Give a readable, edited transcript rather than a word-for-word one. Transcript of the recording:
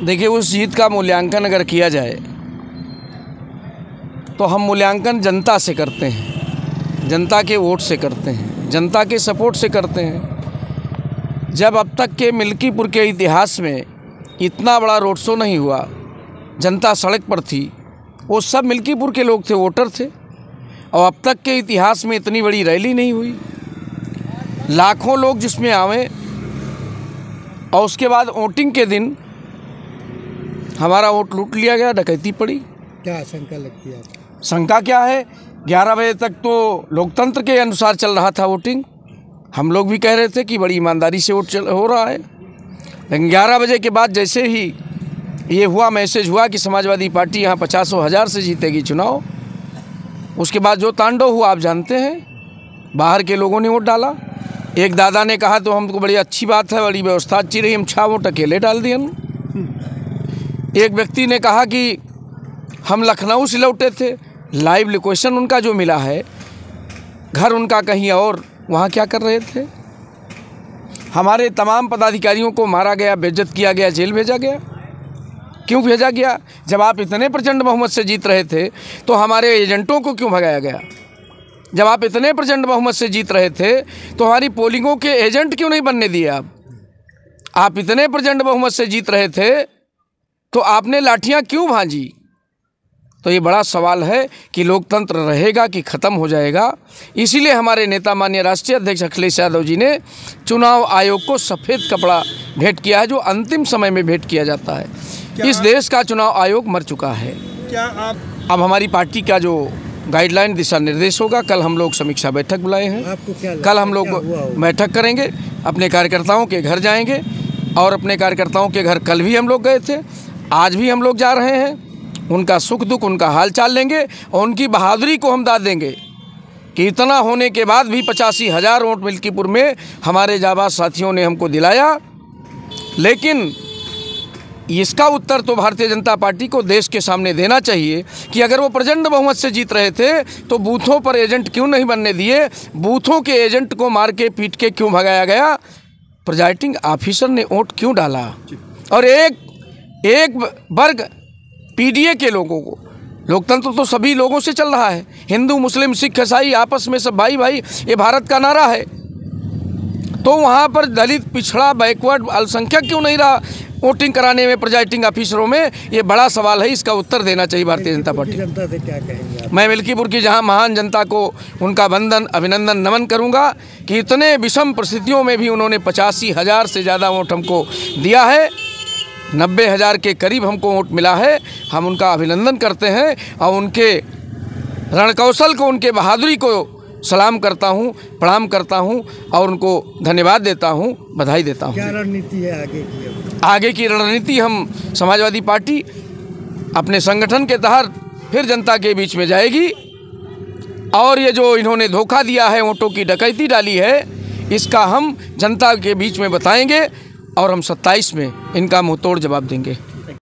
देखिए, उस जीत का मूल्यांकन अगर किया जाए तो हम मूल्यांकन जनता से करते हैं, जनता के वोट से करते हैं, जनता के सपोर्ट से करते हैं। जब अब तक के मिल्कीपुर के इतिहास में इतना बड़ा रोड शो नहीं हुआ, जनता सड़क पर थी, वो सब मिल्कीपुर के लोग थे, वोटर थे। और अब तक के इतिहास में इतनी बड़ी रैली नहीं हुई, लाखों लोग जिसमें आवे। और उसके बाद वोटिंग के दिन हमारा वोट लूट लिया गया, डकैती पड़ी। क्या आशंका लगती है आपको? शंका क्या है, 11 बजे तक तो लोकतंत्र के अनुसार चल रहा था वोटिंग। हम लोग भी कह रहे थे कि बड़ी ईमानदारी से वोट हो रहा है, लेकिन 11 बजे के बाद जैसे ही ये हुआ, मैसेज हुआ कि समाजवादी पार्टी यहाँ 50,000 से जीतेगी चुनाव, उसके बाद जो तांडव हुआ आप जानते हैं। बाहर के लोगों ने वोट डाला। एक दादा ने कहा तो हमको बड़ी अच्छी बात है, बड़ी व्यवस्था अच्छी रही, हम 6 वोट अकेले डाल दिए। एक व्यक्ति ने कहा कि हम लखनऊ से लौटे थे, लाइव लोकेशन उनका जो मिला है, घर उनका कहीं और, वहाँ क्या कर रहे थे। हमारे तमाम पदाधिकारियों को मारा गया, बेइज्जत किया गया, जेल भेजा गया। क्यों भेजा गया? जब आप इतने प्रचंड बहुमत से जीत रहे थे तो हमारे एजेंटों को क्यों भगाया गया? जब आप इतने प्रचंड बहुमत से जीत रहे थे तो हमारी पोलिंगों के एजेंट क्यों नहीं बनने दिए? आप इतने प्रचंड बहुमत से जीत रहे थे तो आपने लाठियां क्यों भांजी? तो ये बड़ा सवाल है कि लोकतंत्र रहेगा कि ख़त्म हो जाएगा। इसीलिए हमारे नेता माननीय राष्ट्रीय अध्यक्ष अखिलेश यादव जी ने चुनाव आयोग को सफ़ेद कपड़ा भेंट किया है, जो अंतिम समय में भेंट किया जाता है। इस देश का चुनाव आयोग मर चुका है। क्या आप अब हमारी पार्टी का जो गाइडलाइन दिशा निर्देश होगा, कल हम लोग समीक्षा बैठक बुलाए हैं। आपको क्या कल हम लोग बैठक करेंगे, अपने कार्यकर्ताओं के घर जाएंगे और अपने कार्यकर्ताओं के घर कल भी हम लोग गए थे, आज भी हम लोग जा रहे हैं। उनका सुख दुख, उनका हाल चाल लेंगे और उनकी बहादुरी को हम दाद देंगे कि इतना होने के बाद भी 85,000 वोट मिल्कीपुर में हमारे जाबाज साथियों ने हमको दिलाया। लेकिन इसका उत्तर तो भारतीय जनता पार्टी को देश के सामने देना चाहिए कि अगर वो प्रचंड बहुमत से जीत रहे थे तो बूथों पर एजेंट क्यों नहीं बनने दिए, बूथों के एजेंट को मार के पीट के क्यों भगाया गया, प्रिजाइडिंग ऑफिसर ने वोट क्यों डाला। और एक वर्ग पीडीए के लोगों को, लोकतंत्र तो सभी लोगों से चल रहा है, हिंदू मुस्लिम सिख ईसाई आपस में सब भाई भाई, ये भारत का नारा है। तो वहाँ पर दलित, पिछड़ा, बैकवर्ड, अल्पसंख्यक क्यों नहीं रहा वोटिंग कराने में, प्रिजाइडिंग ऑफिसरों में? ये बड़ा सवाल है, इसका उत्तर देना चाहिए भारतीय जनता पार्टी। जनता से क्या कहेंगे आप? मैं मिल्कीपुर की जहां महान जनता को उनका वंदन, अभिनंदन, नमन करूंगा कि इतने विषम परिस्थितियों में भी उन्होंने 85,000 से ज़्यादा वोट हमको दिया है, 90,000 के करीब हमको वोट मिला है। हम उनका अभिनंदन करते हैं और उनके रणकौशल को, उनके बहादुरी को सलाम करता हूं, प्रणाम करता हूं और उनको धन्यवाद देता हूं, बधाई देता हूं। क्या रणनीति है आगे की? आगे की रणनीति, हम समाजवादी पार्टी अपने संगठन के तहत फिर जनता के बीच में जाएगी और ये जो इन्होंने धोखा दिया है, वोटों की डकैती डाली है, इसका हम जनता के बीच में बताएंगे और हम 27 में इनका मुंहतोड़ जवाब देंगे।